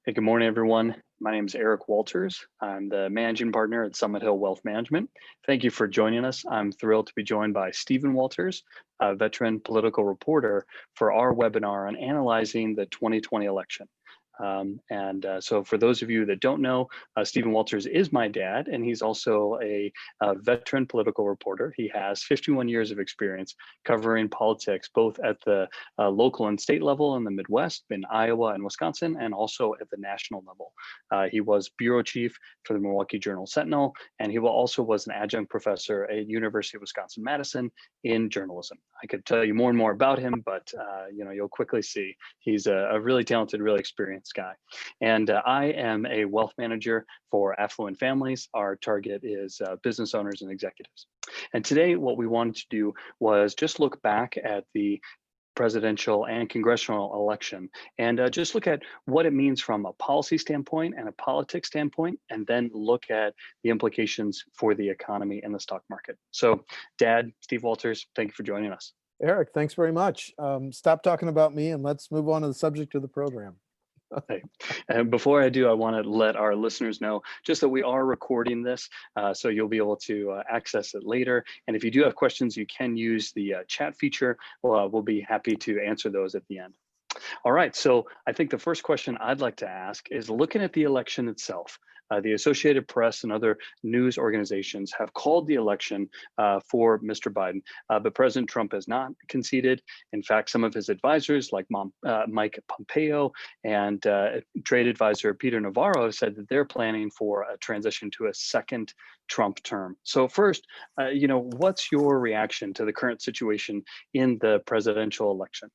Hey, good morning, everyone. My name is Eric Walters. I'm the managing partner at Summit Hill Wealth Management. Thank you for joining us. I'm thrilled to be joined by Stephen Walters, a veteran political reporter, for our webinar on analyzing the 2020 election. So for those of you that don't know, Stephen Walters is my dad, and he's also a veteran political reporter. He has 51 years of experience covering politics, both at the local and state level in the Midwest, in Iowa and Wisconsin, and also at the national level. He was bureau chief for the Milwaukee Journal-Sentinel, and he also was an adjunct professor at University of Wisconsin-Madison in journalism. I could tell you more and more about him, but you'll quickly see he's a really talented, really experienced guy. And I am a wealth manager for affluent families. Our target is business owners and executives. And today, what we wanted to do was just look back at the presidential and congressional election and just look at what it means from a policy standpoint and a politics standpoint, and then look at the implications for the economy and the stock market. So, Dad, Steve Walters, thank you for joining us. Eric, thanks very much. Stop talking about me and let's move on to the subject of the program. Hey, and before I do, I want to let our listeners know just that we are recording this, so you'll be able to access it later. And if you do have questions, you can use the chat feature. We'll be happy to answer those at the end. All right, so I think the first question I'd like to ask is, looking at the election itself. The Associated Press and other news organizations have called the election for Mr. Biden, but President Trump has not conceded. In fact, some of his advisors, like Mike Pompeo and trade advisor Peter Navarro, have said that they're planning for a transition to a second Trump term. So first, what's your reaction to the current situation in the presidential election?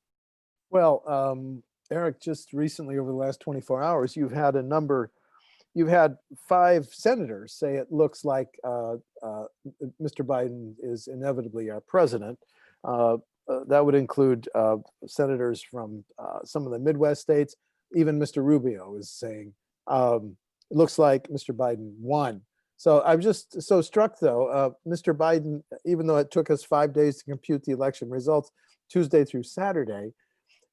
Well, Eric, just recently over the last 24 hours, you've had 5 senators say it looks like Mr. Biden is inevitably our president. That would include senators from some of the Midwest states. Even Mr. Rubio is saying it looks like Mr. Biden won. So I'm just so struck, though. Mr. Biden, even though it took us 5 days to compute the election results, Tuesday through Saturday,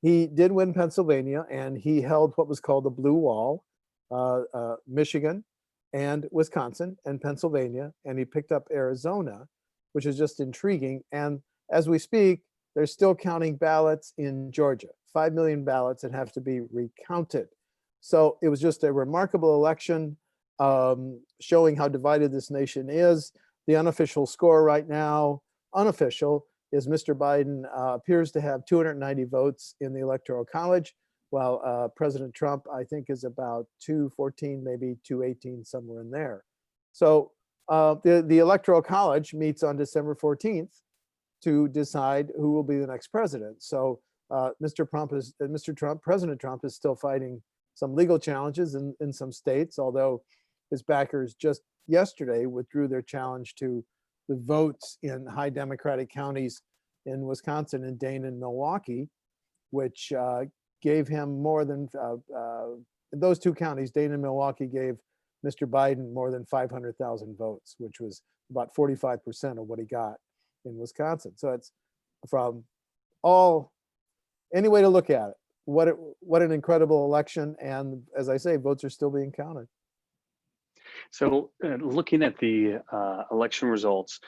he did win Pennsylvania, and he held what was called the blue wall. Michigan and Wisconsin and Pennsylvania, and he picked up Arizona, which is just intriguing. And as we speak, they're still counting ballots in Georgia, 5 million ballots that have to be recounted. So it was just a remarkable election, showing how divided this nation is. The unofficial score right now, unofficial, is Mr. Biden appears to have 290 votes in the Electoral College, while President Trump, I think, is about 214, maybe 218, somewhere in there. So the Electoral College meets on December 14th to decide who will be the next president. So President Trump is still fighting some legal challenges in some states, although his backers just yesterday withdrew their challenge to the votes in high Democratic counties in Wisconsin and Dane and Milwaukee, which gave him more than, those 2 counties, Dane and Milwaukee, gave Mr. Biden more than 500,000 votes, which was about 45% of what he got in Wisconsin. So it's from any way to look at it, what an incredible election. And as I say, votes are still being counted. So looking at the election results,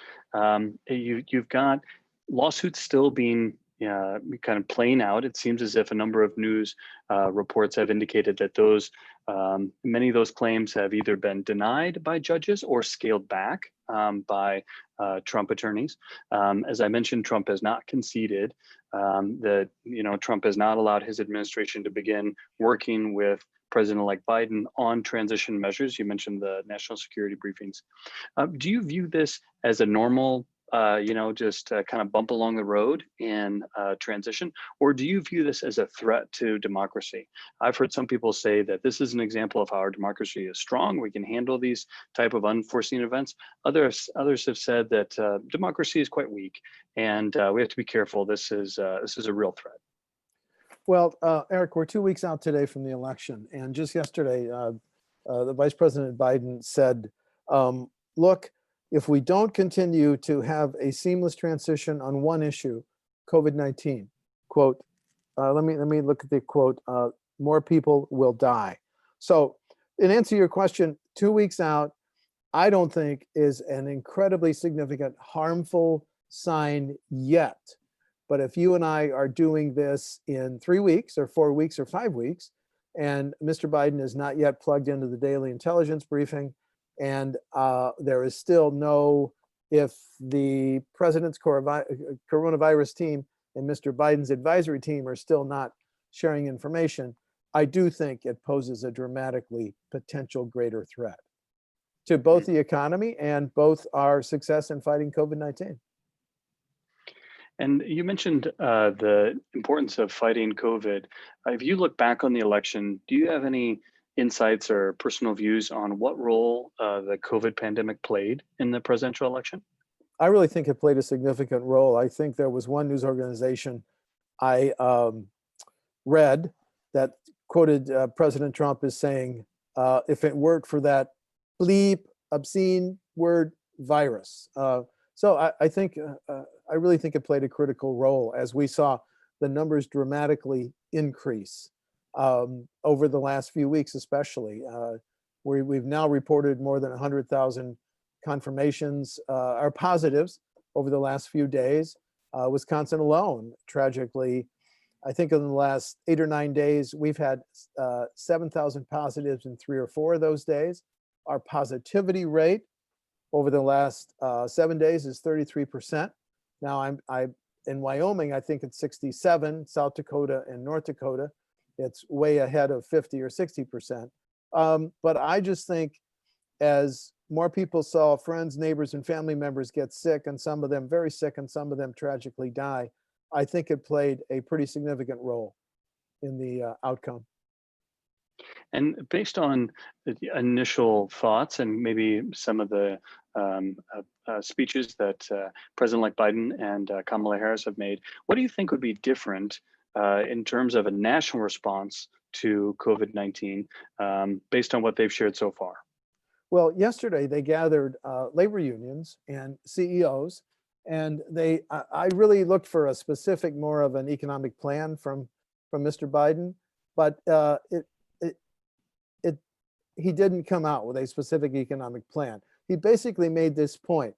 you've got lawsuits still being kind of playing out. It seems as if a number of news reports have indicated that many of those claims have either been denied by judges or scaled back by Trump attorneys. As I mentioned, Trump has not conceded that Trump has not allowed his administration to begin working with President-elect Biden on transition measures. You mentioned the national security briefings. Do you view this as a normal just kind of bump along the road in transition? Or do you view this as a threat to democracy? I've heard some people say that this is an example of how our democracy is strong. We can handle these type of unforeseen events. Others have said that democracy is quite weak, and we have to be careful. This is a real threat. Well, Eric, we're 2 weeks out today from the election. And just yesterday, the Vice President Biden said, look, if we don't continue to have a seamless transition on one issue, COVID-19, quote, let me look at the quote, more people will die. So in answer to your question, 2 weeks out, I don't think is an incredibly significant harmful sign yet. But if you and I are doing this in 3 weeks or 4 weeks or 5 weeks, and Mr. Biden is not yet plugged into the daily intelligence briefing, and there is still no, if the president's coronavirus team and Mr. Biden's advisory team are still not sharing information, I do think it poses a dramatically potential greater threat to both the economy and both our success in fighting COVID-19. And you mentioned the importance of fighting COVID. If you look back on the election, do you have any insights or personal views on what role the COVID pandemic played in the presidential election? I really think it played a significant role. I think there was one news organization I read that quoted President Trump as saying, if it weren't for that bleep, obscene word virus. So I think, I really think it played a critical role as we saw the numbers dramatically increase over the last few weeks, especially. We've now reported more than 100,000 confirmations or positives over the last few days. Wisconsin alone, tragically, I think in the last 8 or 9 days, we've had 7,000 positives in 3 or 4 of those days. Our positivity rate over the last 7 days is 33%. Now I'm in Wyoming, I think it's 67, South Dakota and North Dakota, it's way ahead of 50 or 60%. But I just think as more people saw friends, neighbors, and family members get sick, and some of them very sick, and some of them tragically die, I think it played a pretty significant role in the outcome. And based on the initial thoughts and maybe some of the speeches that President-elect Biden and Kamala Harris have made, what do you think would be different in terms of a national response to COVID-19 based on what they've shared so far? Well, yesterday they gathered labor unions and CEOs, and I really looked for a specific, more of an economic plan from Mr. Biden, but he didn't come out with a specific economic plan. He basically made this point.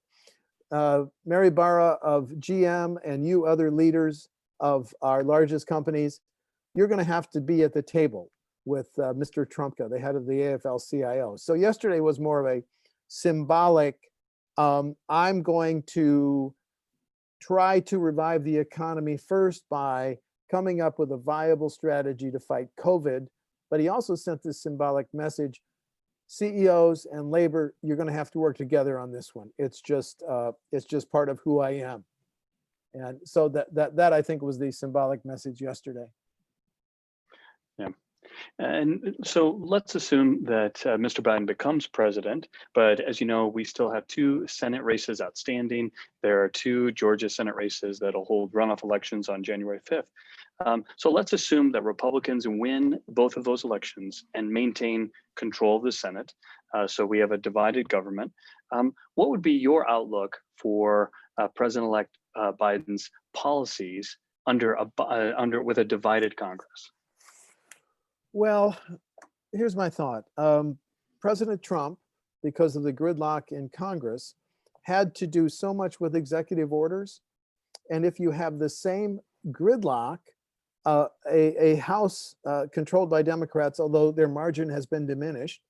Mary Barra of GM and you other leaders of our largest companies, you're going to have to be at the table with Mr. Trumka, the head of the AFL-CIO. So yesterday was more of a symbolic, I'm going to try to revive the economy first by coming up with a viable strategy to fight COVID. But he also sent this symbolic message, CEOs and labor, you're going to have to work together on this one. It's just part of who I am. And so that I think was the symbolic message yesterday. Yeah. And so let's assume that Mr. Biden becomes president, but as you know, we still have 2 Senate races outstanding. There are 2 Georgia Senate races that'll hold runoff elections on January 5th. So let's assume that Republicans win both of those elections and maintain control of the Senate. So we have a divided government. What would be your outlook for President-elect Biden's policies with a divided Congress? Well, here's my thought. President Trump, because of the gridlock in Congress, had to do so much with executive orders. And if you have the same gridlock, a House controlled by Democrats, although their margin has been diminished,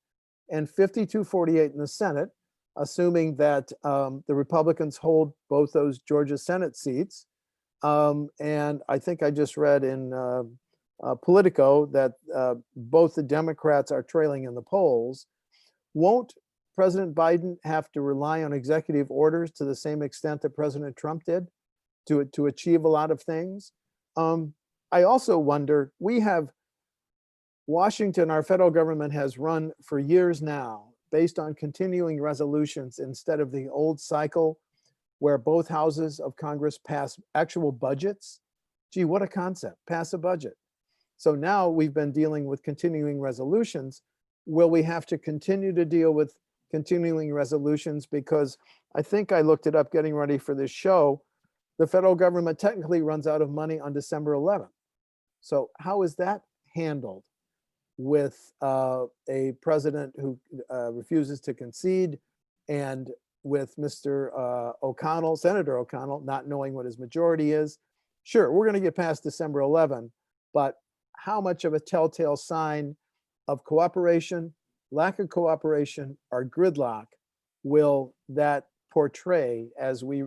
and 52-48 in the Senate, assuming that the Republicans hold both those Georgia Senate seats. And I think I just read in Politico that both the Democrats are trailing in the polls. Won't President Biden have to rely on executive orders to the same extent that President Trump did to achieve a lot of things? I also wonder, Washington, our federal government has run for years now based on continuing resolutions instead of the old cycle where both houses of Congress pass actual budgets. Gee, what a concept, pass a budget. So now we've been dealing with continuing resolutions. Will we have to continue to deal with continuing resolutions? Because I think I looked it up getting ready for this show. The federal government technically runs out of money on December 11th. So how is that handled? with a president who refuses to concede, and with Mr. O'Connell, Senator O'Connell, not knowing what his majority is. Sure, we're going to get past December 11, but how much of a telltale sign of cooperation, lack of cooperation, or gridlock will that portray as we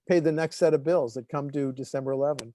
pay the next set of bills that come due December 11?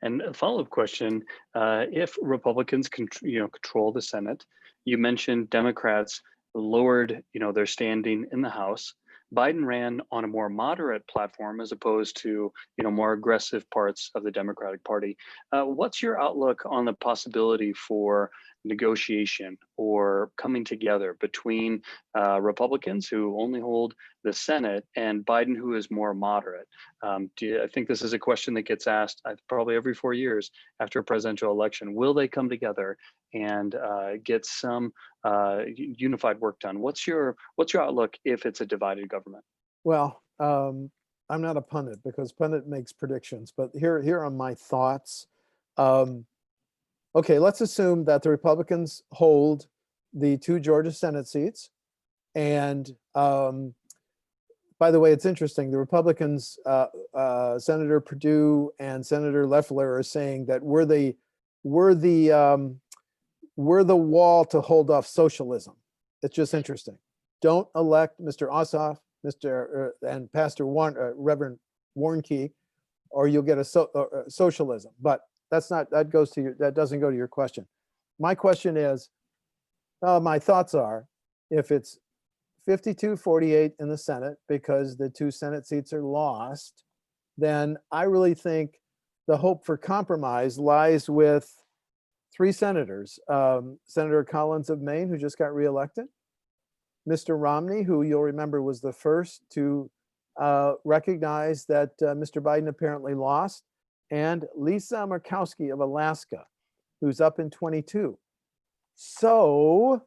And a follow-up question, if Republicans control the Senate, you mentioned Democrats lowered their standing in the House. Biden ran on a more moderate platform as opposed to more aggressive parts of the Democratic Party. What's your outlook on the possibility for negotiation or coming together between Republicans who only hold the Senate and Biden, who is more moderate? I think this is a question that gets asked probably every 4 years after a presidential election. Will they come together and get some unified work done? What's your outlook if it's a divided government? Well, I'm not a pundit because pundit makes predictions, but here are my thoughts. Okay, let's assume that the Republicans hold the 2 Georgia Senate seats. And by the way, it's interesting. The Republicans, Senator Perdue and Senator Loeffler, are saying that we're the wall to hold off socialism. It's just interesting. Don't elect Mr. Ossoff, and Pastor Reverend Warnke, or you'll get a socialism. But that doesn't go to your question. My question is, my thoughts are, if it's 52-48 in the Senate because the 2 Senate seats are lost, then I really think the hope for compromise lies with 3 senators. Senator Collins of Maine, who just got reelected, Mr. Romney, who you'll remember was the first to recognize that Mr. Biden apparently lost, and Lisa Murkowski of Alaska, who's up in 22. So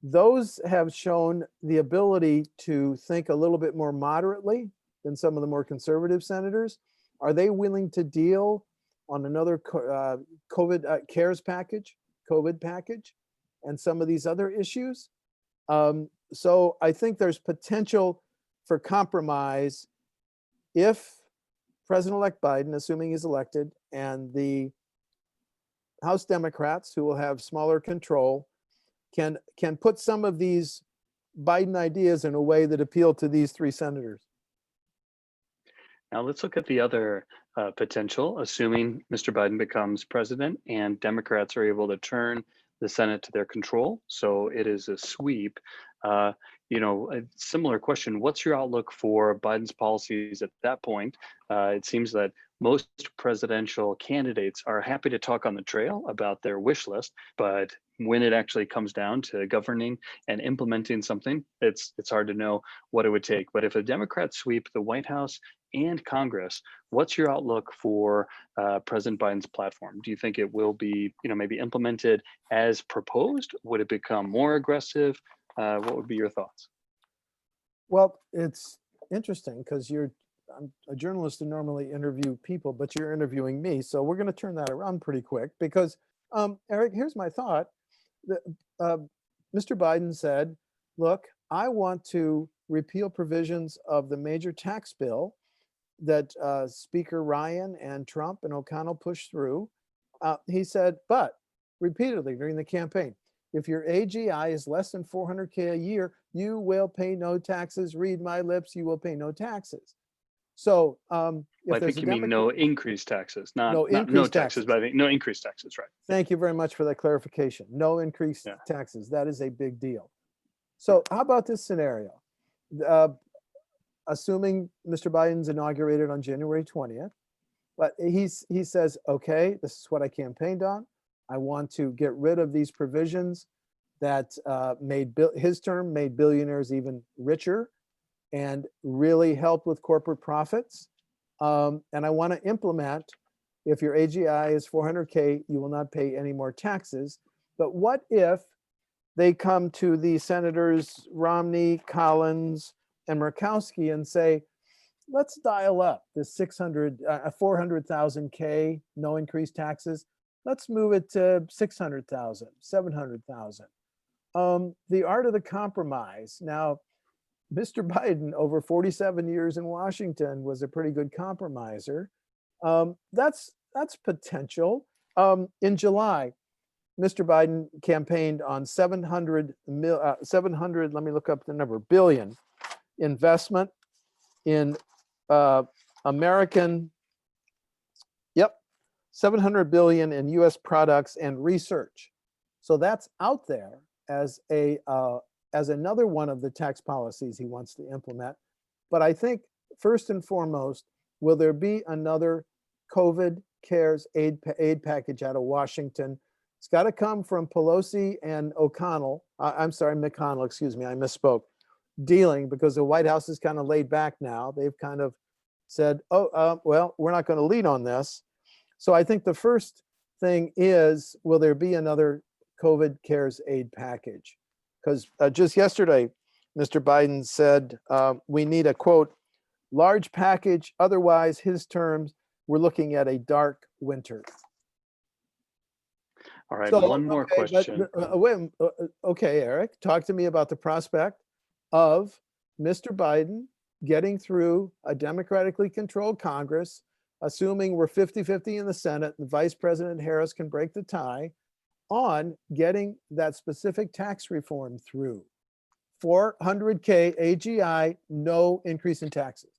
those have shown the ability to think a little bit more moderately than some of the more conservative senators. Are they willing to deal on another COVID CARES package, COVID package, and some of these other issues? So I think there's potential for compromise if President-elect Biden, assuming he's elected, and the House Democrats, who will have smaller control, can put some of these Biden ideas in a way that appeal to these 3 senators. Now let's look at the other potential, assuming Mr. Biden becomes president and Democrats are able to turn the Senate to their control. So it is a sweep. A similar question, what's your outlook for Biden's policies at that point? It seems that most presidential candidates are happy to talk on the trail about their wish list, but when it actually comes down to governing and implementing something, it's hard to know what it would take. But if a Democrat sweep the White House and Congress, what's your outlook for President Biden's platform? Do you think it will be, maybe implemented as proposed? Would it become more aggressive? What would be your thoughts? Well, it's interesting because I'm a journalist who normally interview people, but you're interviewing me. So we're going to turn that around pretty quick because, Eric, here's my thought. Mr. Biden said, look, I want to repeal provisions of the major tax bill that Speaker Ryan and Trump and O'Connell pushed through. He said, but repeatedly during the campaign, if your AGI is less than 400K a year, you will pay no taxes. Read my lips, you will pay no taxes. So I think you mean no increased taxes, not no taxes, but I think no increased taxes, right? Thank you very much for that clarification. No increased taxes. That is a big deal. So how about this scenario? Assuming Mr. Biden's inaugurated on January 20th, but he says, okay, this is what I campaigned on. I want to get rid of these provisions that his term made billionaires even richer and really helped with corporate profits. And I want to implement, if your AGI is 400K, you will not pay any more taxes. But what if they come to the senators Romney, Collins, and Murkowski and say, let's dial up the 400,000 K, no increased taxes. Let's move it to 600,000, 700,000. The art of the compromise. Now, Mr. Biden, over 47 years in Washington, was a pretty good compromiser. That's potential. In July, Mr. Biden campaigned on 700, let me look up the number, billion investment in American, yep, 700 billion in US products and research. So that's out there as another one of the tax policies he wants to implement. But I think first and foremost, will there be another COVID CARES aid package out of Washington? It's got to come from Pelosi and O'Connell. I'm sorry, McConnell, excuse me, I misspoke. Dealing, because the White House is kind of laid back now. They've kind of said, well, we're not going to lead on this. So I think the first thing is, will there be another COVID CARES aid package? Because just yesterday, Mr. Biden said, we need a, quote, large package. Otherwise, his terms, we're looking at a dark winter. All right, So, one more question. Okay, Eric, talk to me about the prospect of Mr. Biden getting through a democratically controlled Congress, assuming we're 50-50 in the Senate and Vice President Harris can break the tie, on getting that specific tax reform through. 400K AGI, no increase in taxes.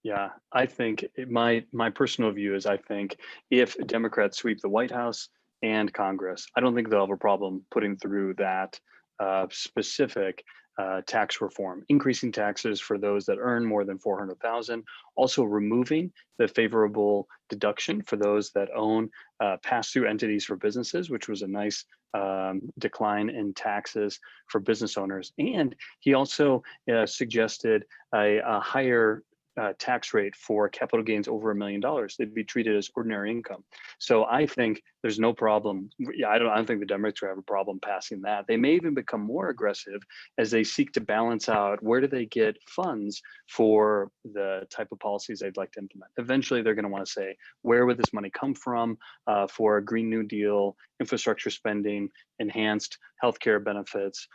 Yeah, I think my personal view is, I think if Democrats sweep the White House and Congress, I don't think they'll have a problem putting through that specific tax reform, increasing taxes for those that earn more than 400,000, also removing the favorable deduction for those that own pass-through entities for businesses, which was a nice decline in taxes for business owners. And he also suggested a higher tax rate for capital gains over $1 million. They'd be treated as ordinary income. So I think there's no problem. Yeah, I don't think the Democrats have a problem passing that. They may even become more aggressive as they seek to balance out where do they get funds for the type of policies they'd like to implement. Eventually, they're going to want to say, where would this money come from for a Green New Deal, infrastructure spending, enhanced healthcare benefits,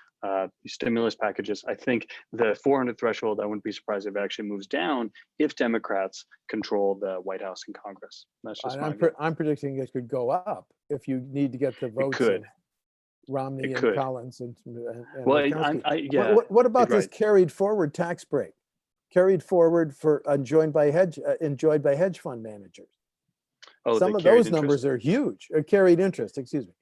stimulus packages. I think the 400 threshold, I wouldn't be surprised if it actually moves down if Democrats control the White House and Congress. That's just my view. I'm predicting it could go up if you need to get the votes of Romney and Collins and well, yeah. What about this carried forward tax break? Carried forward for enjoyed by hedge fund managers. Oh, some of those numbers are huge. Or carried interest, excuse me.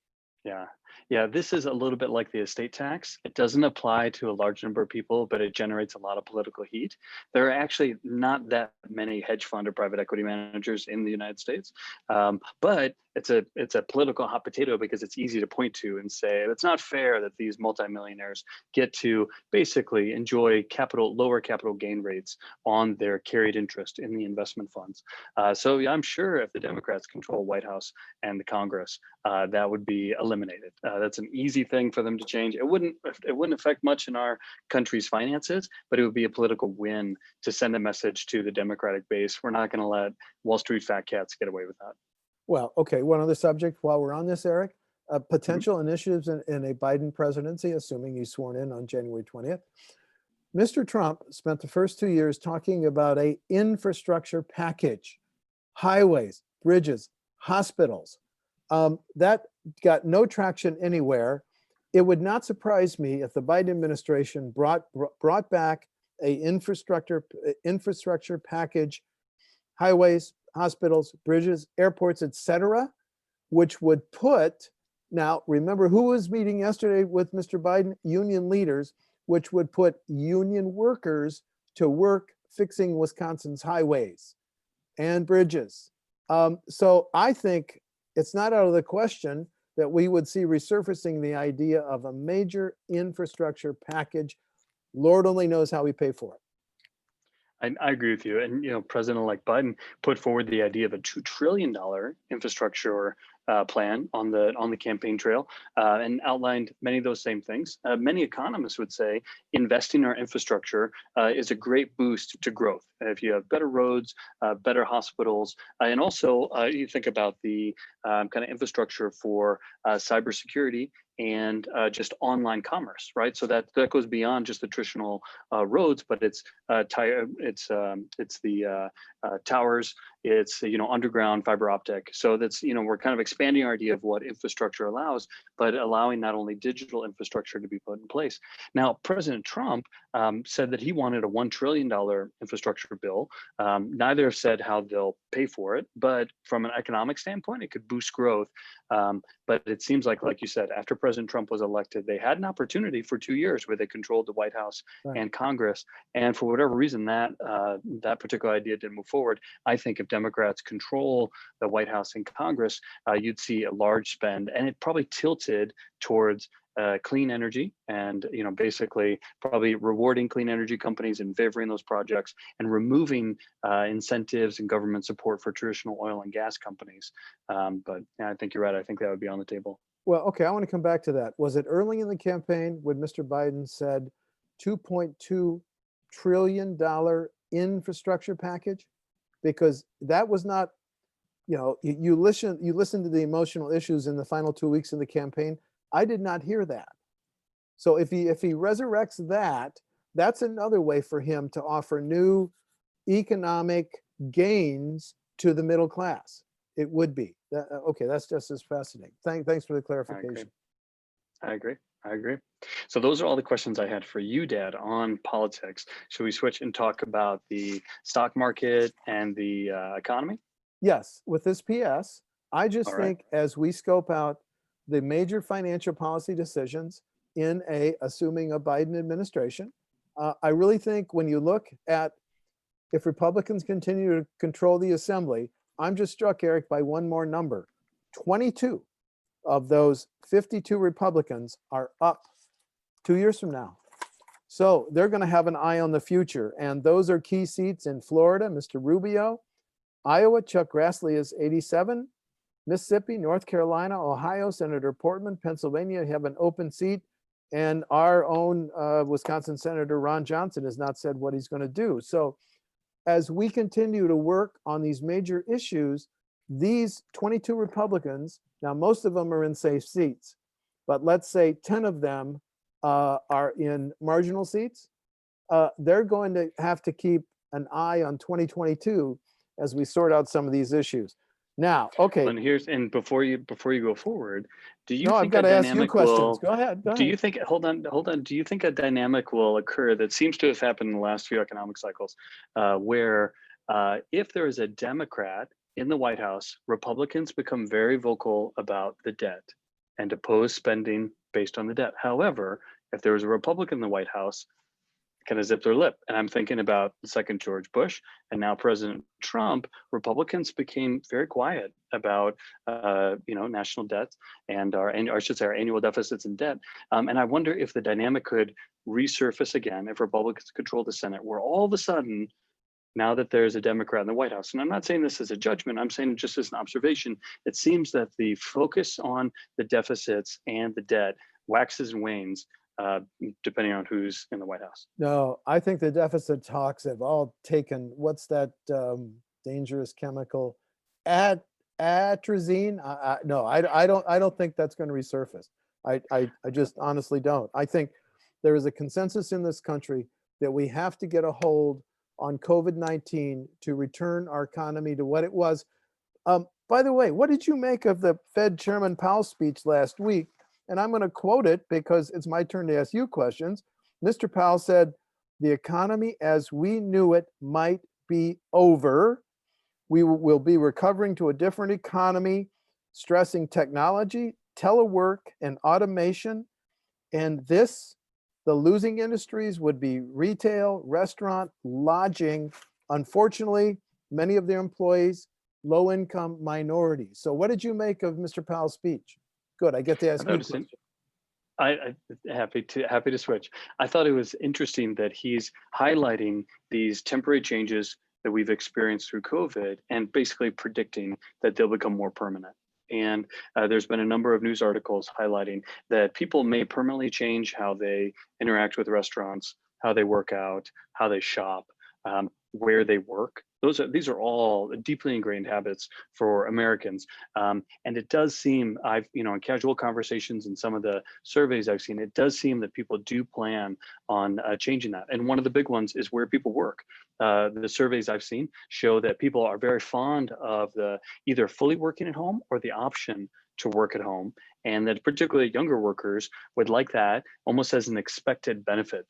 Yeah, this is a little bit like the estate tax. It doesn't apply to a large number of people, but it generates a lot of political heat. There are actually not that many hedge fund or private equity managers in the United States, but it's a political hot potato because it's easy to point to and say it's not fair that these multimillionaires get to basically enjoy lower capital gain rates on their carried interest in the investment funds. So yeah, I'm sure if the Democrats control White House and the Congress, that would be eliminated. That's an easy thing for them to change. It wouldn't affect much in our country's finances, but it would be a political win to send a message to the Democratic base. We're not going to let Wall Street fat cats get away with that. Well, okay, one other subject while we're on this, Eric, potential initiatives in a Biden presidency, assuming he's sworn in on January 20th. Mr. Trump spent the first 2 years talking about an infrastructure package, highways, bridges, hospitals. That got no traction anywhere. It would not surprise me if the Biden administration brought back a infrastructure package, highways, hospitals, bridges, airports, etc., which would put, now remember who was meeting yesterday with Mr. Biden? Union leaders, which would put union workers to work fixing Wisconsin's highways and bridges. So I think it's not out of the question that we would see resurfacing the idea of a major infrastructure package. Lord only knows how we pay for it. I agree with you. And, President-elect Biden put forward the idea of a $2 trillion infrastructure plan on the campaign trail, and outlined many of those same things. Many economists would say investing in our infrastructure is a great boost to growth. If you have better roads, better hospitals, and also you think about the kind of infrastructure for cybersecurity and just online commerce, right? So that goes beyond just the traditional roads, but it's the towers, it's underground fiber optic. So that's we're kind of expanding our idea of what infrastructure allows, but allowing not only digital infrastructure to be put in place. Now, President Trump said that he wanted a $1 trillion infrastructure bill. Neither have said how they'll pay for it, but from an economic standpoint, it could boost growth. But it seems like you said, after President Trump was elected, they had an opportunity for 2 years where they controlled the White House and Congress. And for whatever reason, that particular idea didn't move forward. I think if Democrats control the White House and Congress, you'd see a large spend, and it probably tilted towards clean energy, and basically probably rewarding clean energy companies and favoring those projects, and removing incentives and government support for traditional oil and gas companies. But yeah, I think you're right. I think that would be on the table. Well, okay, I want to come back to that. Was it early in the campaign when Mr. Biden said $2.2 trillion infrastructure package? Because that was not, you listen to the emotional issues in the final 2 weeks of the campaign. I did not hear that. So if he resurrects that, that's another way for him to offer new economic gains to the middle class. It would be. Okay, that's just as fascinating. Thanks for the clarification. I agree. So those are all the questions I had for you, Dad, on politics. Should we switch and talk about the stock market and the economy? Yes, with this PS, I just All right. think as we scope out the major financial policy decisions in assuming a Biden administration, I really think when you look at if Republicans continue to control the assembly, I'm just struck, Eric, by one more number. 22 of those 52 Republicans are up 2 years from now. So they're going to have an eye on the future. And those are key seats in Florida, Mr. Rubio. Iowa, Chuck Grassley is 87. Mississippi, North Carolina, Ohio, Senator Portman. Pennsylvania have an open seat. And our own Wisconsin Senator Ron Johnson has not said what he's going to do. So as we continue to work on these major issues, these 22 Republicans, now most of them are in safe seats, but let's say 10 of them are in marginal seats, they're going to have to keep an eye on 2022 as we sort out some of these issues. Now, okay. And before you go forward, do you No, think I've got to ask you questions. Go ahead. Do you think, hold on, do you think a dynamic will occur that seems to have happened in the last few economic cycles, where if there is a Democrat in the White House, Republicans become very vocal about the debt and oppose spending based on the debt. However, if there was a Republican in the White House, kind of zip their lip. And I'm thinking about the second George Bush and now President Trump. Republicans became very quiet about national debt and our annual deficits and debt. And I wonder if the dynamic could resurface again if Republicans control the Senate, where all of a sudden, now that there's a Democrat in the White House, and I'm not saying this as a judgment, I'm saying just as an observation, it seems that the focus on the deficits and the debt waxes and wanes depending on who's in the White House. No, I think the deficit talks have all taken, what's that dangerous chemical? Atrazine? No, I don't think that's going to resurface. I just honestly don't. I think there is a consensus in this country that we have to get a hold on COVID-19 to return our economy to what it was. By the way, what did you make of the Fed Chairman Powell's speech last week? And I'm going to quote it because it's my turn to ask you questions. Mr. Powell said, "The economy as we knew it might be over. We will be recovering to a different economy, stressing technology, telework, and automation. And the losing industries would be retail, restaurant, lodging. Unfortunately, many of their employees, low-income minorities." So what did you make of Mr. Powell's speech? Good, I get to ask you a question. I happy to switch. I thought it was interesting that he's highlighting these temporary changes that we've experienced through COVID and basically predicting that they'll become more permanent. And there's been a number of news articles highlighting that people may permanently change how they interact with restaurants, how they work out, how they shop, where they work. These are all deeply ingrained habits for Americans, and it does seem in casual conversations and some of the surveys I've seen, it does seem that people do plan on changing that. And one of the big ones is where people work. The surveys I've seen show that people are very fond of the either fully working at home or the option to work at home, and that particularly younger workers would like that almost as an expected benefit.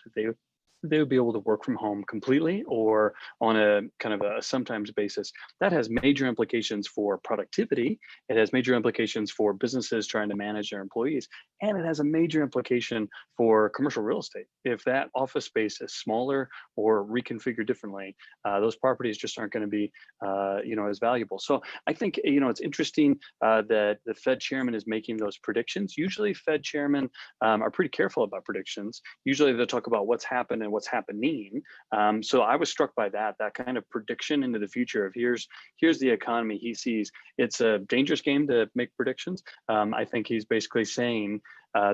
They would be able to work from home completely or on a kind of a sometimes basis. That has major implications for productivity. It has major implications for businesses trying to manage their employees. And it has a major implication for commercial real estate. If that office space is smaller or reconfigured differently, those properties just aren't going to be as valuable. So I think it's interesting that the Fed chairman is making those predictions. Usually Fed chairmen are pretty careful about predictions. Usually they'll talk about what's happened and what's happening. So I was struck by that kind of prediction into the future of here's the economy he sees. It's a dangerous game to make predictions. I think he's basically saying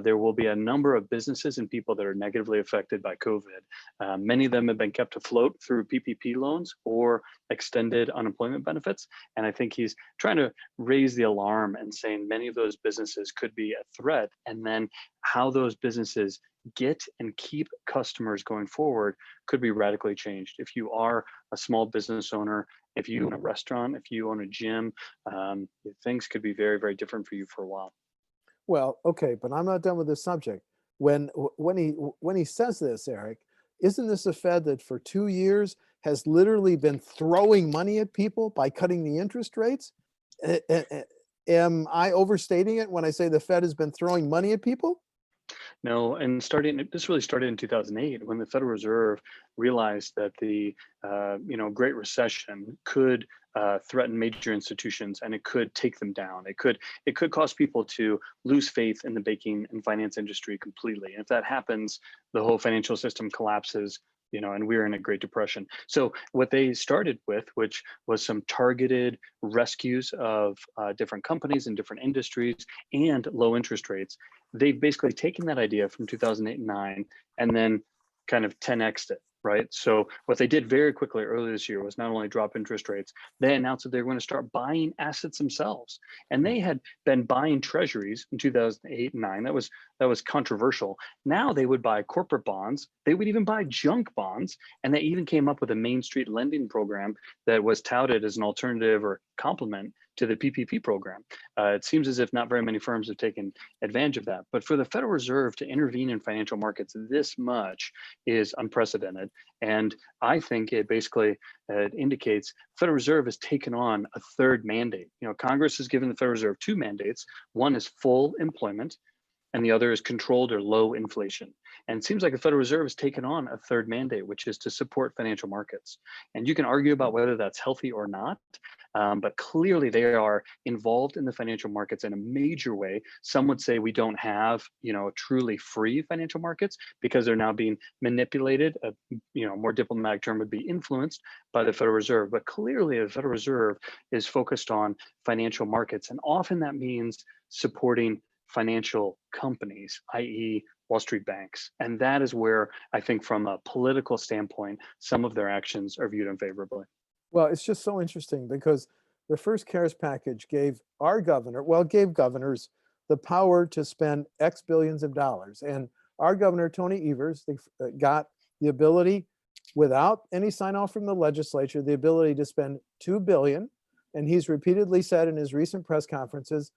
there will be a number of businesses and people that are negatively affected by COVID. Many of them have been kept afloat through PPP loans or extended unemployment benefits. And I think he's trying to raise the alarm and saying many of those businesses could be a threat. And then how those businesses get and keep customers going forward could be radically changed. If you are a small business owner, if you own a restaurant, if you own a gym, things could be very, very different for you for a while. Well, okay, but I'm not done with this subject. When he says this, Eric, isn't this a Fed that for 2 years has literally been throwing money at people by cutting the interest rates? Am I overstating it when I say the Fed has been throwing money at people? No, and this really started in 2008 when the Federal Reserve realized that the Great Recession could threaten major institutions and it could take them down. It could cause people to lose faith in the banking and finance industry completely. And if that happens, the whole financial system collapses. And we're in a Great Depression. So what they started with, which was some targeted rescues of different companies and different industries and low interest rates, they've basically taken that idea from 2008 and 9 and then kind of 10x'd it, right? So what they did very quickly earlier this year was not only drop interest rates, they announced that they were going to start buying assets themselves. And they had been buying treasuries in 2008 and 9. That was controversial. Now they would buy corporate bonds. They would even buy junk bonds. And they even came up with a Main Street lending program that was touted as an alternative or complement to the PPP program. It seems as if not very many firms have taken advantage of that. But for the Federal Reserve to intervene in financial markets this much is unprecedented. And I think it basically indicates Federal Reserve has taken on a third mandate. Congress has given the Federal Reserve two mandates. One is full employment, and the other is controlled or low inflation. And it seems like the Federal Reserve has taken on a third mandate, which is to support financial markets. And you can argue about whether that's healthy or not, but clearly they are involved in the financial markets in a major way. Some would say we don't have, truly free financial markets because they're now being manipulated. A more diplomatic term would be influenced by the Federal Reserve. But clearly the Federal Reserve is focused on financial markets. And often that means supporting financial companies, i.e. Wall Street banks. And that is where I think from a political standpoint, some of their actions are viewed unfavorably. Well, it's just so interesting because the first CARES package gave governors the power to spend X billions of dollars. And our governor, Tony Evers, got the ability, without any sign off from the legislature, the ability to spend $2 billion. And he's repeatedly said in his recent press conferences,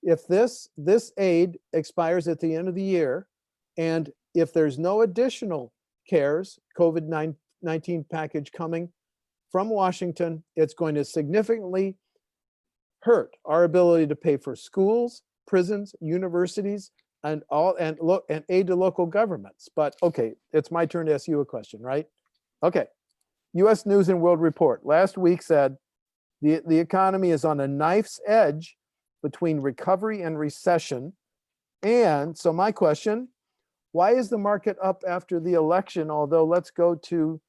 if this aid expires at the end of the year, and if there's no additional CARES, COVID-19 package coming from Washington, it's going to significantly hurt our ability to pay for schools, prisons, universities, and aid to local governments. But okay, it's my turn to ask you a question, right? Okay, U.S. News and World Report last week said the economy is on a knife's edge between recovery and recession. And so my question, why is the market up after the election? Although let's go to,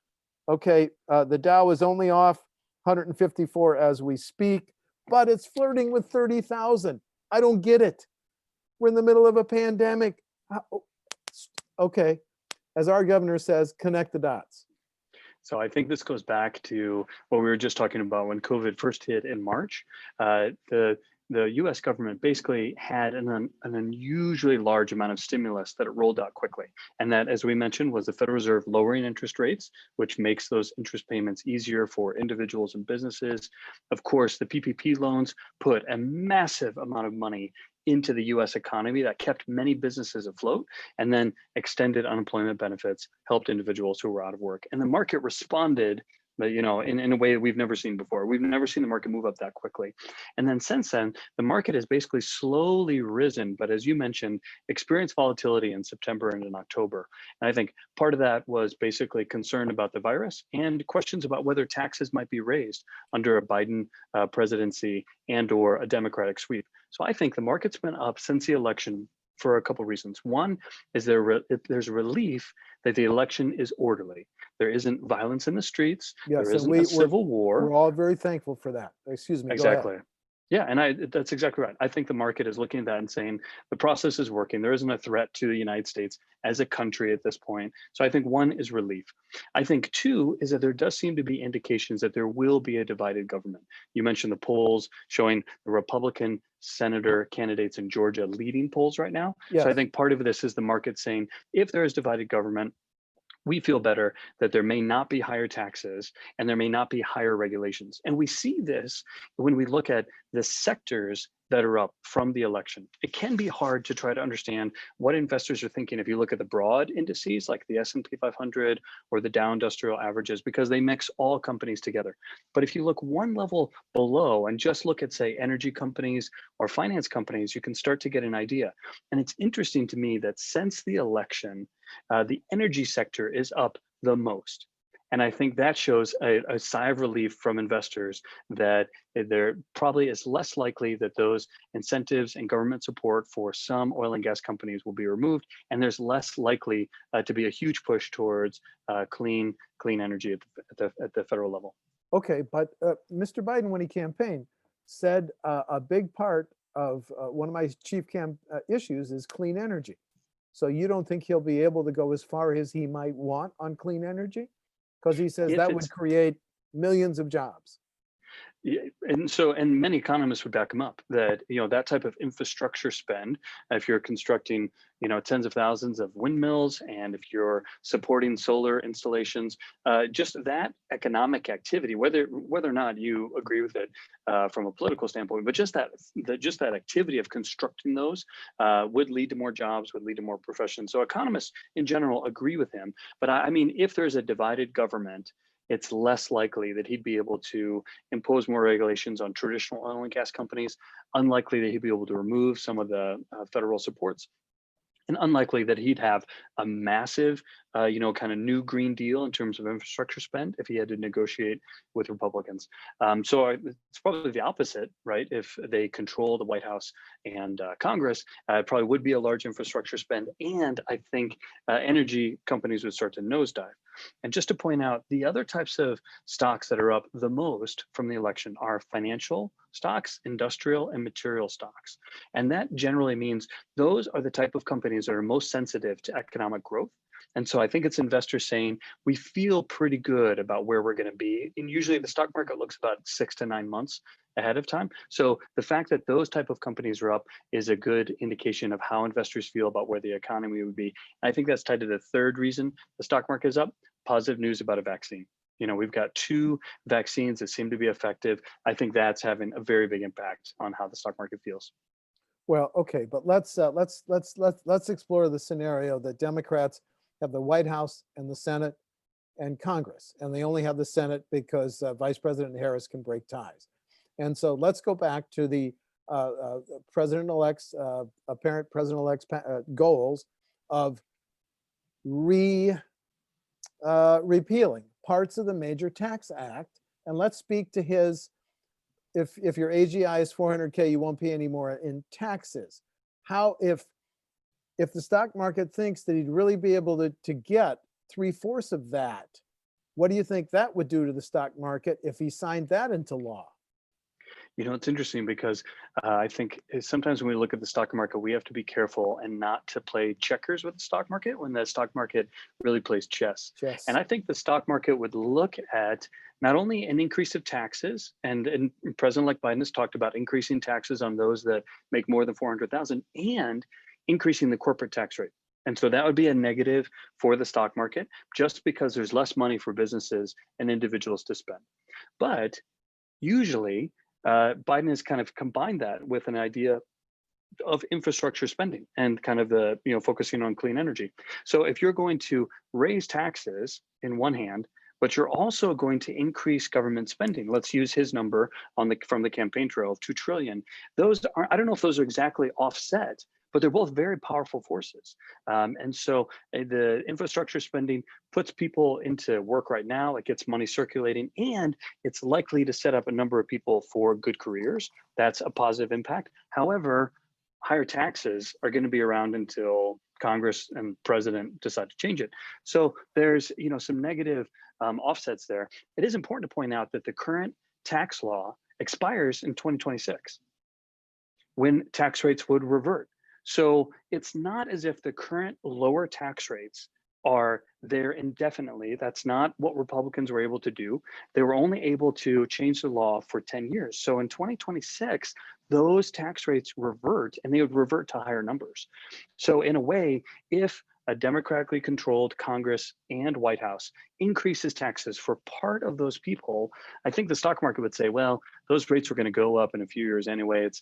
okay, the Dow is only off 154 as we speak. but it's flirting with 30,000. I don't get it. We're in the middle of a pandemic. Okay, as our governor says, connect the dots. So I think this goes back to what we were just talking about when COVID first hit in March. The U.S. government basically had an unusually large amount of stimulus that it rolled out quickly, and that, as we mentioned, was the Federal Reserve lowering interest rates, which makes those interest payments easier for individuals and businesses. Of course, the PPP loans put a massive amount of money into the US economy that kept many businesses afloat, and then extended unemployment benefits, helped individuals who were out of work. And the market responded, in a way that we've never seen before. We've never seen the market move up that quickly. And then since then, the market has basically slowly risen, but as you mentioned, experienced volatility in September and in October. And I think part of that was basically concern about the virus and questions about whether taxes might be raised under a Biden presidency and or a Democratic sweep. So I think the market's been up since the election for a couple of reasons. One is there's relief that the election is orderly. There isn't violence in the streets. Yes, there and isn't a civil war. We're all very thankful for that. Excuse me. Exactly. Go ahead. Yeah, and that's exactly right. I think the market is looking at that and saying the process is working. There isn't a threat to the United States as a country at this point. So I think one is relief. I think two is that there does seem to be indications that there will be a divided government. You mentioned the polls showing the Republican senator candidates in Georgia leading polls right now. Yes. So I think part of this is the market saying, if there is divided government, we feel better that there may not be higher taxes and there may not be higher regulations. And we see this when we look at the sectors that are up from the election. It can be hard to try to understand what investors are thinking if you look at the broad indices like the S&P 500 or the Dow Industrial Averages, because they mix all companies together. But if you look one level below and just look at, say, energy companies or finance companies, you can start to get an idea. And it's interesting to me that since the election, the energy sector is up the most. And I think that shows a sigh of relief from investors that there probably is less likely that those incentives and government support for some oil and gas companies will be removed. And there's less likely to be a huge push towards clean energy at the federal level. Okay, but Mr. Biden, when he campaigned, said a big part of one of my chief issues is clean energy. So you don't think he'll be able to go as far as he might want on clean energy? Because he says that would create millions of jobs. Yeah, and many economists would back him up that that type of infrastructure spend, if you're constructing tens of thousands of windmills and if you're supporting solar installations, just that economic activity, whether or not you agree with it from a political standpoint, but just that activity of constructing those would lead to more jobs, would lead to more professions. So economists in general agree with him. But I mean, if there's a divided government, it's less likely that he'd be able to impose more regulations on traditional oil and gas companies, unlikely that he'd be able to remove some of the federal supports, and unlikely that he'd have a massive, kind of new Green Deal in terms of infrastructure spend if he had to negotiate with Republicans. So it's probably the opposite, right? If they control the White House and Congress, it probably would be a large infrastructure spend. And I think energy companies would start to nosedive. And just to point out, the other types of stocks that are up the most from the election are financial stocks, industrial, and material stocks. And that generally means those are the type of companies that are most sensitive to economic growth. And so I think it's investors saying, we feel pretty good about where we're going to be. And usually the stock market looks about 6 to 9 months ahead of time. So the fact that those type of companies are up is a good indication of how investors feel about where the economy would be. And I think that's tied to the third reason the stock market is up: positive news about a vaccine. We've got 2 vaccines that seem to be effective. I think that's having a very big impact on how the stock market feels. Well, okay, but let's explore the scenario that Democrats have the White House and the Senate and Congress, and they only have the Senate because Vice President Harris can break ties. And so let's go back to the president-elect's apparent president-elect's goals of repealing parts of the Major Tax Act. And let's speak to his, if your AGI is 400K, you won't pay any more in taxes. How, if the stock market thinks that he'd really be able to get 3/4 of that, what do you think that would do to the stock market if he signed that into law? It's interesting because I think sometimes when we look at the stock market, we have to be careful and not to play checkers with the stock market when the stock market really plays chess. And Chess. I think the stock market would look at not only an increase of taxes, and President like Biden has talked about increasing taxes on those that make more than 400,000 and increasing the corporate tax rate. And so that would be a negative for the stock market just because there's less money for businesses and individuals to spend. But usually, Biden has kind of combined that with an idea of infrastructure spending and kind of the focusing on clean energy. So if you're going to raise taxes in one hand, but you're also going to increase government spending. Let's use his number from the campaign trail of 2 trillion. Those are, I don't know if those are exactly offset, but they're both very powerful forces. And so the infrastructure spending puts people into work right now. It gets money circulating, and it's likely to set up a number of people for good careers. That's a positive impact. However, higher taxes are going to be around until Congress and president decide to change it. So there's some negative offsets there. It is important to point out that the current tax law expires in 2026 when tax rates would revert. So it's not as if the current lower tax rates are there indefinitely. That's not what Republicans were able to do. They were only able to change the law for 10 years. So in 2026, those tax rates revert and they would revert to higher numbers. So in a way, if a democratically controlled Congress and White House increases taxes for part of those people, I think the stock market would say, well, those rates are going to go up in a few years anyway. It's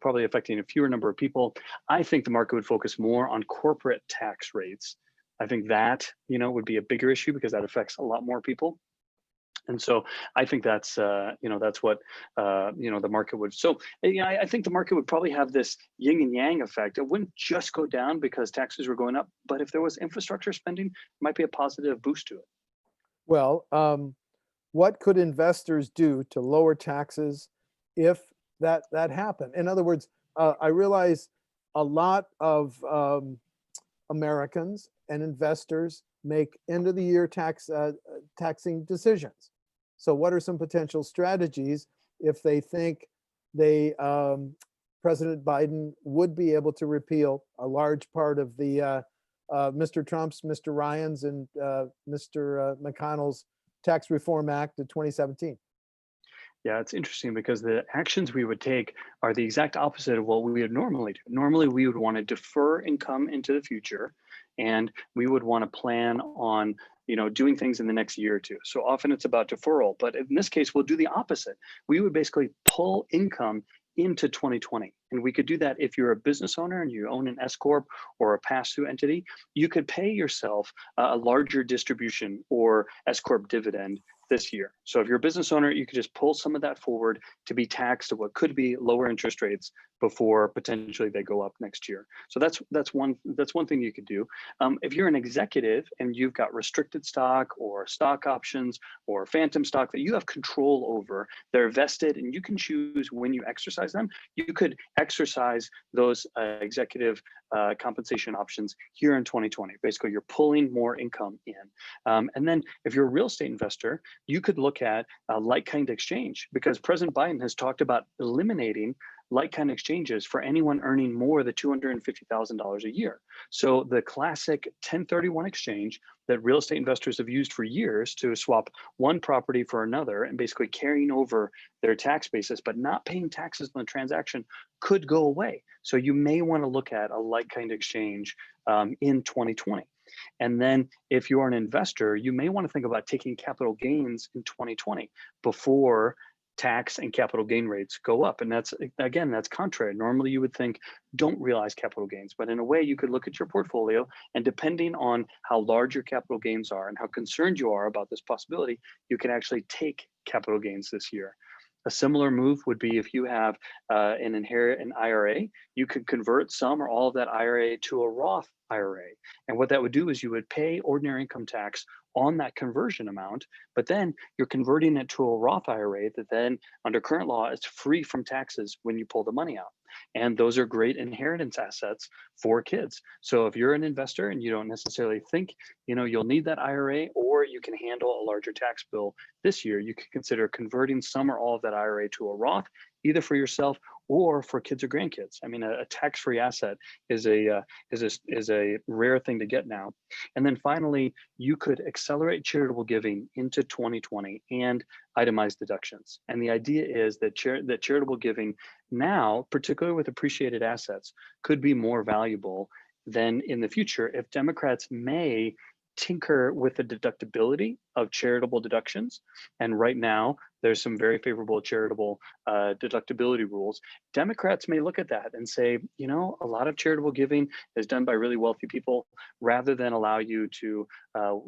probably affecting a fewer number of people. I think the market would focus more on corporate tax rates. I think that would be a bigger issue because that affects a lot more people. And so I think that's that's what the market would. So I think the market would probably have this yin and yang effect. It wouldn't just go down because taxes were going up, but if there was infrastructure spending, it might be a positive boost to it. Well, what could investors do to lower taxes if that happened? In other words, I realize a lot of Americans and investors make end of the year taxing decisions. So what are some potential strategies if they think President Biden would be able to repeal a large part of the Mr. Trump's, Mr. Ryan's, and Mr. McConnell's Tax Reform Act of 2017? Yeah, it's interesting because the actions we would take are the exact opposite of what we would normally do. Normally, we would want to defer income into the future, and we would want to plan on doing things in the next year or two. So often it's about deferral, but in this case, we'll do the opposite. We would basically pull income into 2020. And we could do that if you're a business owner and you own an S Corp or a pass-through entity. You could pay yourself a larger distribution or S Corp dividend this year. So if you're a business owner, you could just pull some of that forward to be taxed at what could be lower interest rates before potentially they go up next year. So that's one thing you could do. If you're an executive and you've got restricted stock or stock options or phantom stock that you have control over, they're vested and you can choose when you exercise them, you could exercise those executive compensation options here in 2020. Basically, you're pulling more income in. And then if you're a real estate investor, you could look at a like-kind exchange because President Biden has talked about eliminating like-kind exchanges for anyone earning more than $250,000 a year. So the classic 1031 exchange that real estate investors have used for years to swap one property for another and basically carrying over their tax basis, but not paying taxes on the transaction could go away. So you may want to look at a like-kind exchange in 2020. And then if you're an investor, you may want to think about taking capital gains in 2020 before tax and capital gain rates go up. And that's contrary. Normally you would think don't realize capital gains, but in a way you could look at your portfolio and depending on how large your capital gains are and how concerned you are about this possibility, you can actually take capital gains this year. A similar move would be if you have an IRA, you could convert some or all of that IRA to a Roth IRA. And what that would do is you would pay ordinary income tax on that conversion amount, but then you're converting it to a Roth IRA that then under current law is free from taxes when you pull the money out. And those are great inheritance assets for kids. So if you're an investor and you don't necessarily think, you'll need that IRA or you can handle a larger tax bill this year, you could consider converting some or all of that IRA to a Roth either for yourself or for kids or grandkids. I mean, a tax-free asset is a rare thing to get now. And then finally, you could accelerate charitable giving into 2020 and itemized deductions. And the idea is that charitable giving now, particularly with appreciated assets, could be more valuable than in the future if Democrats may tinker with the deductibility of charitable deductions. And right now, there's some very favorable charitable deductibility rules. Democrats may look at that and say, you know, a lot of charitable giving is done by really wealthy people. Rather than allow you to,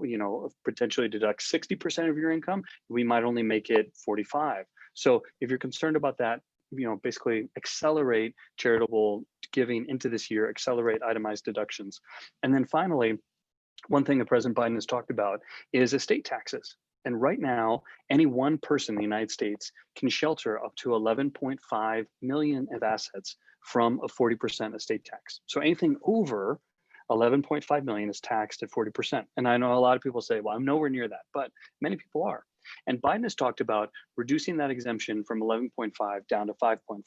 you know, potentially deduct 60% of your income, we might only make it 45. So if you're concerned about that, you know, basically accelerate charitable giving into this year, accelerate itemized deductions. And then finally, one thing that President Biden has talked about is estate taxes. And right now, any one person in the United States can shelter up to 11.5 million of assets from a 40% estate tax. So anything over 11.5 million is taxed at 40%. And I know a lot of people say, well, I'm nowhere near that, but many people are. And Biden has talked about reducing that exemption from 11.5 down to 5.5.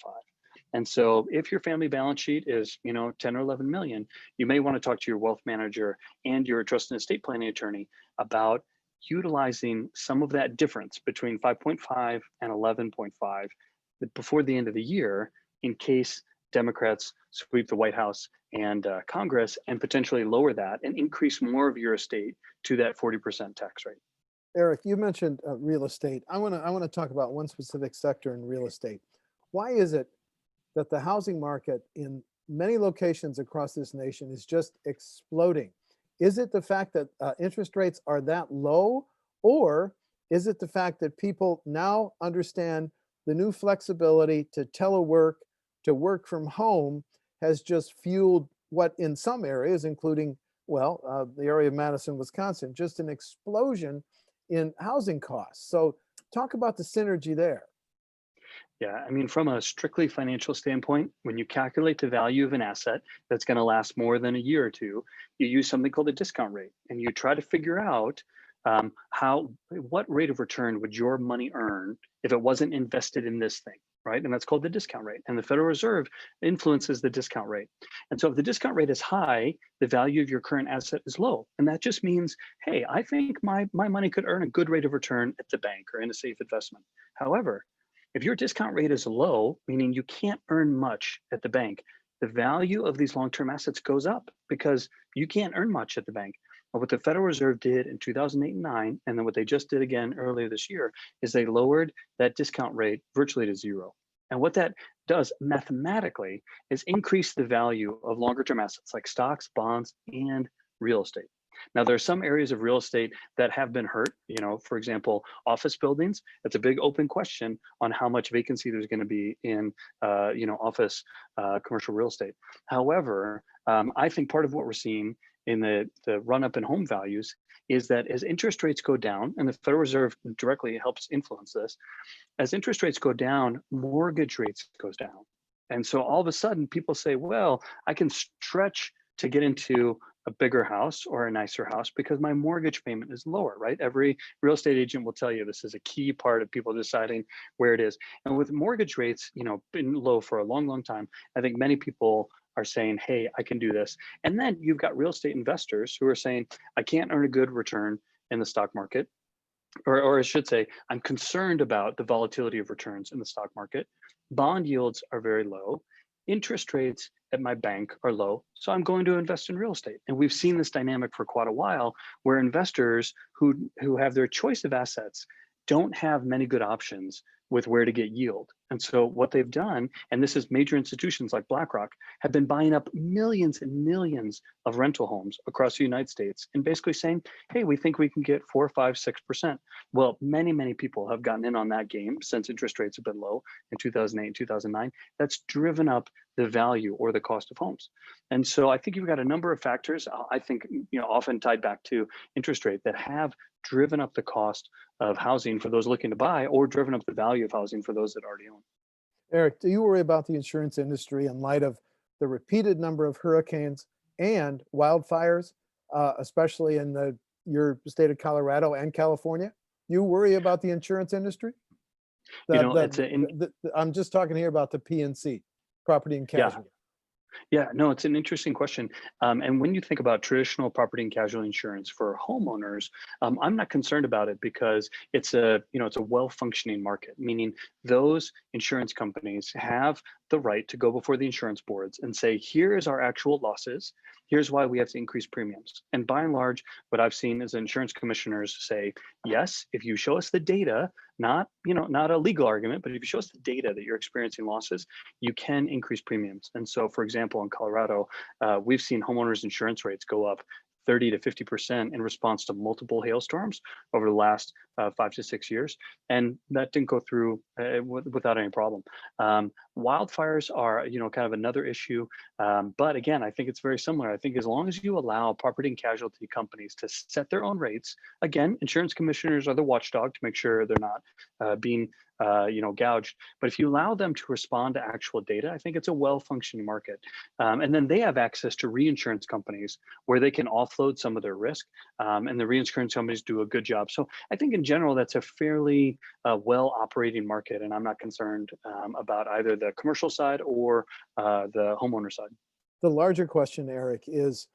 And so if your family balance sheet is, you know, 10 or 11 million, you may want to talk to your wealth manager and your trust and estate planning attorney about utilizing some of that difference between 5.5 and 11.5 before the end of the year, in case Democrats sweep the White House and Congress and potentially lower that and increase more of your estate to that 40% tax rate. Eric, you mentioned real estate. I want to talk about one specific sector in real estate. Why is it that the housing market in many locations across this nation is just exploding? Is it the fact that interest rates are that low, or is it the fact that people now understand the new flexibility to telework, to work from home, has just fueled what in some areas, including, well, the area of Madison, Wisconsin, just an explosion in housing costs? So talk about the synergy there. Yeah, I mean, from a strictly financial standpoint, when you calculate the value of an asset that's going to last more than a year or two, you use something called a discount rate, and you try to figure out what rate of return would your money earn if it wasn't invested in this thing, right? And that's called the discount rate. And the Federal Reserve influences the discount rate. And so if the discount rate is high, the value of your current asset is low. And that just means, hey, I think my money could earn a good rate of return at the bank or in a safe investment. However, if your discount rate is low, meaning you can't earn much at the bank, the value of these long-term assets goes up because you can't earn much at the bank. But what the Federal Reserve did in 2008 and 9, and then what they just did again earlier this year, is they lowered that discount rate virtually to zero. And what that does mathematically is increase the value of longer-term assets like stocks, bonds, and real estate. Now, there are some areas of real estate that have been hurt. You know, for example, office buildings. It's a big open question on how much vacancy there's going to be in, you know, office commercial real estate. However, I think part of what we're seeing in the run up in home values is that as interest rates go down, and the Federal Reserve directly helps influence this, as interest rates go down, mortgage rates goes down. And so all of a sudden people say, well, I can stretch to get into a bigger house or a nicer house because my mortgage payment is lower, right? Every real estate agent will tell you this is a key part of people deciding where it is. And with mortgage rates, you know, been low for a long, long time, I think many people are saying, hey, I can do this. And then you've got real estate investors who are saying, I can't earn a good return in the stock market. Or I should say, I'm concerned about the volatility of returns in the stock market. Bond yields are very low. Interest rates at my bank are low, so I'm going to invest in real estate. And we've seen this dynamic for quite a while, where investors who have their choice of assets don't have many good options with where to get yield. And so what they've done, and this is major institutions like BlackRock, have been buying up millions and millions of rental homes across the United States and basically saying, hey, we think we can get 4, 5, 6%. Well, many, many people have gotten in on that game since interest rates have been low in 2008 and 2009. That's driven up the value or the cost of homes. And so I think you've got a number of factors, I think, you know, often tied back to interest rate, that have driven up the cost of housing for those looking to buy, or driven up the value of housing for those that already own. Eric, do you worry about the insurance industry in light of the repeated number of hurricanes and wildfires, especially in your state of Colorado and California? You worry about the insurance industry? You The, know, it's a, I'm just talking here about the PNC, property and yeah. casualty. Yeah, no, it's an interesting question. And when you think about traditional property and casualty insurance for homeowners, I'm not concerned about it because it's a well-functioning market, meaning those insurance companies have the right to go before the insurance boards and say, here is our actual losses. Here's why we have to increase premiums. And by and large, what I've seen is insurance commissioners say, yes, if you show us the data, not a legal argument, but if you show us the data that you're experiencing losses, you can increase premiums. And so, for example, in Colorado, we've seen homeowners insurance rates go up 30 to 50% in response to multiple hailstorms over the last 5 to 6 years. And that didn't go through without any problem. Wildfires are, kind of another issue. But again, I think it's very similar. I think as long as you allow property and casualty companies to set their own rates, again, insurance commissioners are the watchdog to make sure they're not being gouged. But if you allow them to respond to actual data, I think it's a well-functioning market. And then they have access to reinsurance companies where they can offload some of their risk, and the reinsurance companies do a good job. So I think in general, that's a fairly well-operating market, and I'm not concerned about either the commercial side or the homeowner side. The larger question, Eric, is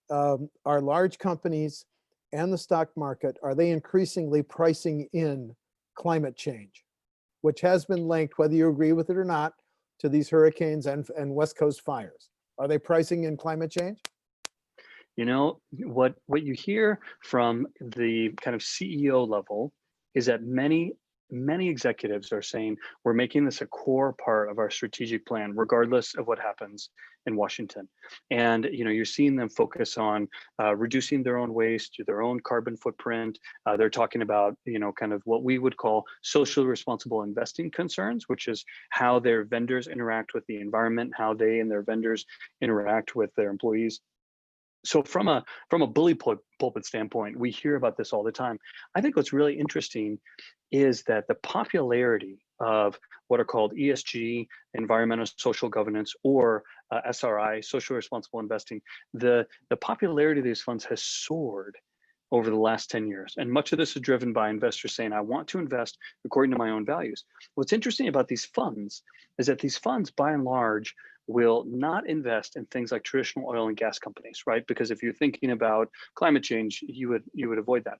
are large companies and the stock market, are they increasingly pricing in climate change, which has been linked, whether you agree with it or not, to these hurricanes and West Coast fires? Are they pricing in climate change? What you hear from the kind of CEO level is that many executives are saying we're making this a core part of our strategic plan, regardless of what happens in Washington. And you're seeing them focus on reducing their own waste, their own carbon footprint. They're talking about kind of what we would call socially responsible investing concerns, which is how their vendors interact with the environment, how they and their vendors interact with their employees. So from a bully pulpit standpoint, we hear about this all the time. I think what's really interesting is that the popularity of what are called ESG, environmental social governance, or SRI, social responsible investing, the popularity of these funds has soared over the last 10 years. And much of this is driven by investors saying, I want to invest according to my own values. What's interesting about these funds is that these funds, by and large, will not invest in things like traditional oil and gas companies, right? Because if you're thinking about climate change, you would avoid that.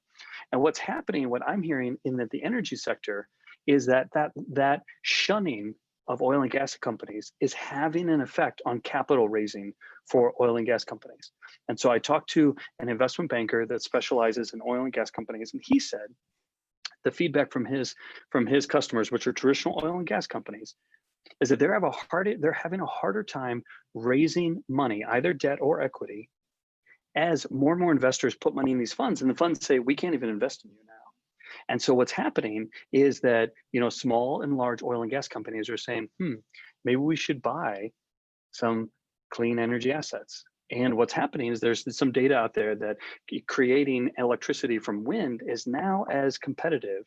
And what's happening, what I'm hearing in the energy sector, is that shunning of oil and gas companies is having an effect on capital raising for oil and gas companies. And so I talked to an investment banker that specializes in oil and gas companies, and he said the feedback from his customers, which are traditional oil and gas companies, is that they're having a harder time raising money, either debt or equity, as more and more investors put money in these funds, and the funds say, we can't even invest in you now. And so what's happening is that small and large oil and gas companies are saying, maybe we should buy some clean energy assets. And what's happening is there's some data out there that creating electricity from wind is now as competitive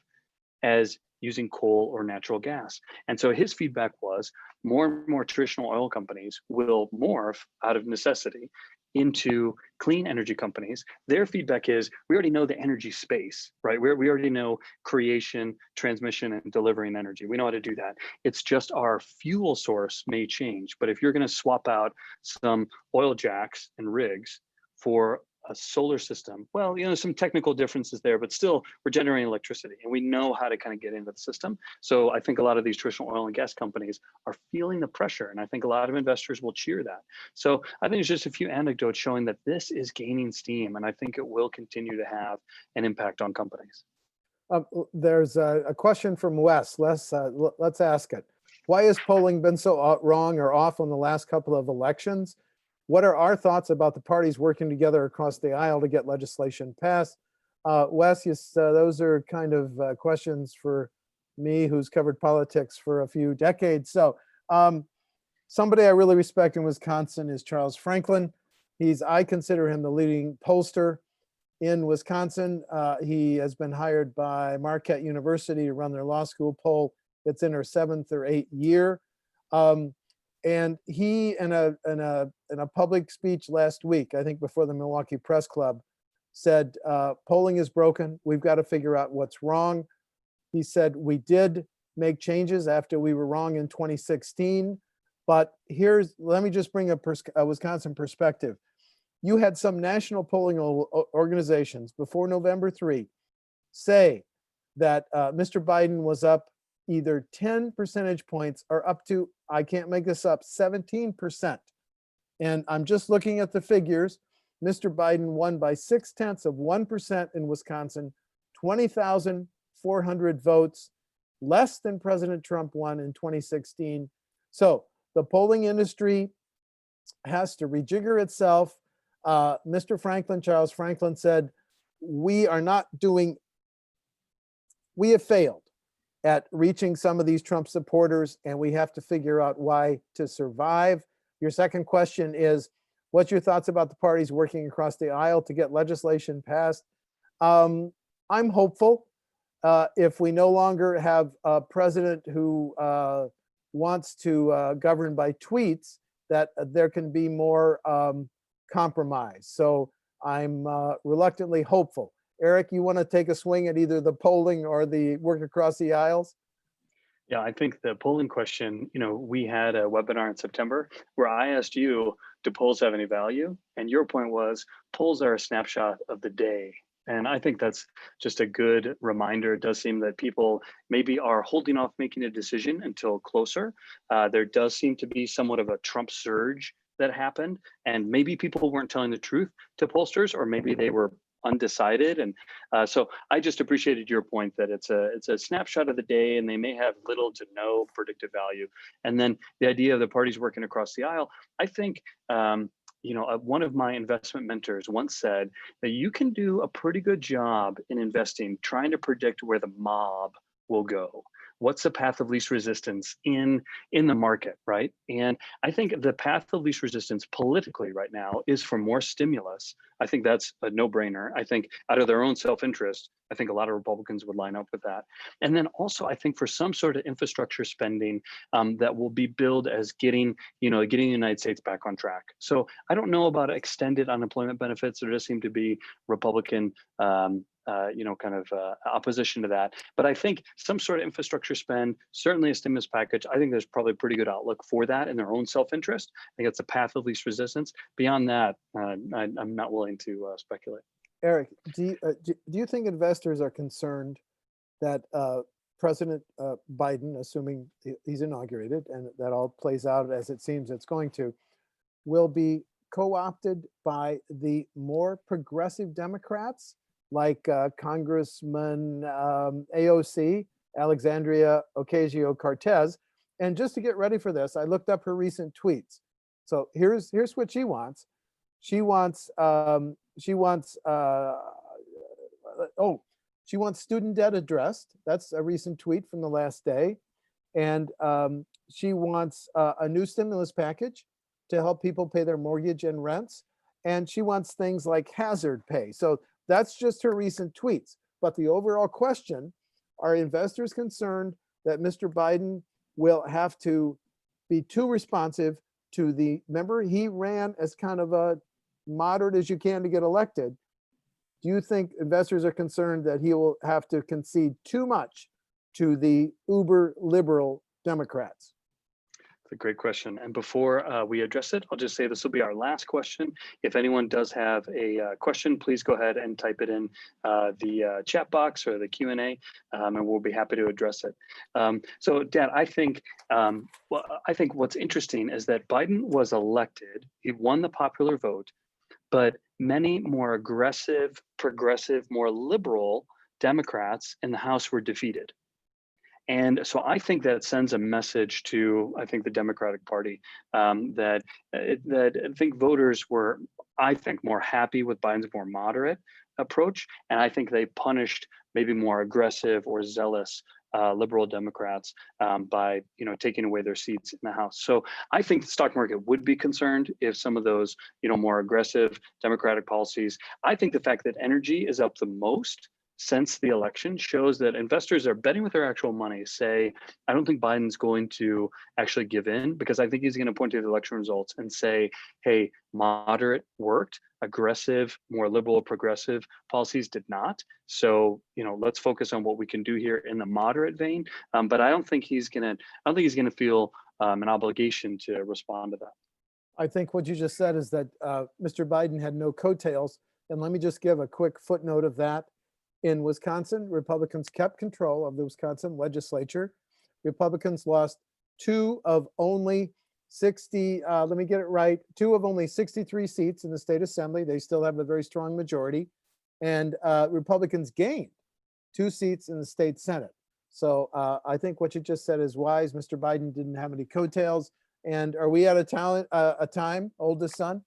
as using coal or natural gas. And so his feedback was more and more traditional oil companies will morph out of necessity into clean energy companies. Their feedback is, we already know the energy space, right? We already know creation, transmission, and delivering energy. We know how to do that. It's just our fuel source may change. But if you're going to swap out some oil jacks and rigs for a solar system, well, some technical differences there, but still we're generating electricity and we know how to kind of get into the system. So I think a lot of these traditional oil and gas companies are feeling the pressure, and I think a lot of investors will cheer that. So I think it's just a few anecdotes showing that this is gaining steam, and I think it will continue to have an impact on companies. There's a question from Wes. Let's ask it. Why has polling been so wrong or off on the last couple of elections? What are our thoughts about the parties working together across the aisle to get legislation passed? Wes, those are kind of questions for me, who's covered politics for a few decades. So somebody I really respect in Wisconsin is Charles Franklin. I consider him the leading pollster in Wisconsin. He has been hired by Marquette University to run their law school poll. It's in her 7th or 8th year. And he, in a public speech last week, I think before the Milwaukee Press Club, said, polling is broken. We've got to figure out what's wrong. He said, we did make changes after we were wrong in 2016. But let me just bring a Wisconsin perspective. You had some national polling organizations before November 3 say that Mr. Biden was up either 10 percentage points or up to, I can't make this up, 17%. And I'm just looking at the figures. Mr. Biden won by 0.6% in Wisconsin, 20,400 votes, less than President Trump won in 2016. So the polling industry has to rejigger itself. Charles Franklin said, we have failed at reaching some of these Trump supporters, and we have to figure out why to survive. Your second question is, what's your thoughts about the parties working across the aisle to get legislation passed? I'm hopeful. If we no longer have a president who wants to govern by tweets, that there can be more compromise. So I'm reluctantly hopeful. Eric, you want to take a swing at either the polling or the work across the aisles? Yeah, I think the polling question, we had a webinar in September where I asked you, do polls have any value? And your point was polls are a snapshot of the day. And I think that's just a good reminder. It does seem that people maybe are holding off making a decision until closer. There does seem to be somewhat of a Trump surge that happened. And maybe people weren't telling the truth to pollsters, or maybe they were undecided. And so I just appreciated your point that it's a snapshot of the day and they may have little to no predictive value. And then the idea of the parties working across the aisle, I think, one of my investment mentors once said that you can do a pretty good job in investing, trying to predict where the mob will go. What's the path of least resistance in the market, right? And I think the path of least resistance politically right now is for more stimulus. I think that's a no-brainer. I think out of their own self-interest, I think a lot of Republicans would line up with that. And then also, I think for some sort of infrastructure spending that will be billed as getting the United States back on track. So I don't know about extended unemployment benefits. There does seem to be Republican opposition to that. But I think some sort of infrastructure spend, certainly a stimulus package, I think there's probably a pretty good outlook for that in their own self-interest. I think it's a path of least resistance. Beyond that, I'm not willing to speculate. Eric, do you think investors are concerned that President Biden, assuming he's inaugurated and that all plays out as it seems it's going to, will be co-opted by the more progressive Democrats like Congressman AOC, Alexandria Ocasio-Cortez? And just to get ready for this, I looked up her recent tweets. So here's what she wants. She wants student debt addressed. That's a recent tweet from the last day. And she wants a new stimulus package to help people pay their mortgage and rents. And she wants things like hazard pay. So that's just her recent tweets. But the overall question, are investors concerned that Mr. Biden will have to be too responsive to remember, he ran as kind of a moderate as you can to get elected. Do you think investors are concerned that he will have to concede too much to the uber liberal Democrats? It's a great question. And before we address it, I'll just say this will be our last question. If anyone does have a question, please go ahead and type it in the chat box or the Q&A, and we'll be happy to address it. So, Dan, I think what's interesting is that Biden was elected. He won the popular vote, but many more aggressive, progressive, more liberal Democrats in the House were defeated. And so I think that sends a message to, I think, the Democratic Party that I think voters were, I think, more happy with Biden's more moderate approach. And I think they punished maybe more aggressive or zealous liberal Democrats by taking away their seats in the House. So I think the stock market would be concerned if some of those more aggressive Democratic policies. I think the fact that energy is up the most since the election shows that investors are betting with their actual money. Say, I don't think Biden's going to actually give in, because I think he's going to point to the election results and say, hey, moderate worked, aggressive, more liberal, progressive policies did not. So, let's focus on what we can do here in the moderate vein. But I don't think he's going to feel an obligation to respond to that. I think what you just said is that Mr. Biden had no coattails. And let me just give a quick footnote of that. In Wisconsin, Republicans kept control of the Wisconsin legislature. Republicans lost two of only 60, let me get it right, two of only 63 seats in the state assembly. They still have a very strong majority. And Republicans gained 2 seats in the state Senate. So I think what you just said is wise. Mr. Biden didn't have any coattails. And are we at a time, oldest son?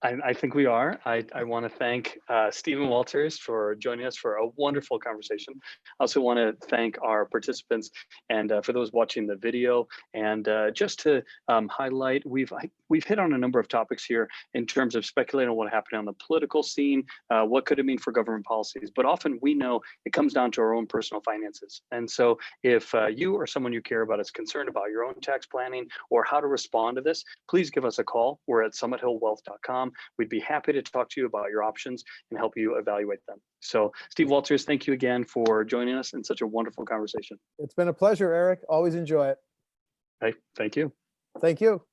I think we are. I want to thank Stephen Walters for joining us for a wonderful conversation. I also want to thank our participants and for those watching the video. And just to highlight, we've hit on a number of topics here in terms of speculating on what happened on the political scene, what could it mean for government policies. But often we know it comes down to our own personal finances. And so if you or someone you care about is concerned about your own tax planning or how to respond to this, please give us a call. We're at summithillwealth.com. We'd be happy to talk to you about your options and help you evaluate them. So, Steve Walters, thank you again for joining us in such a wonderful conversation. It's been a pleasure, Eric. Always enjoy it. Hey, thank you. Thank you.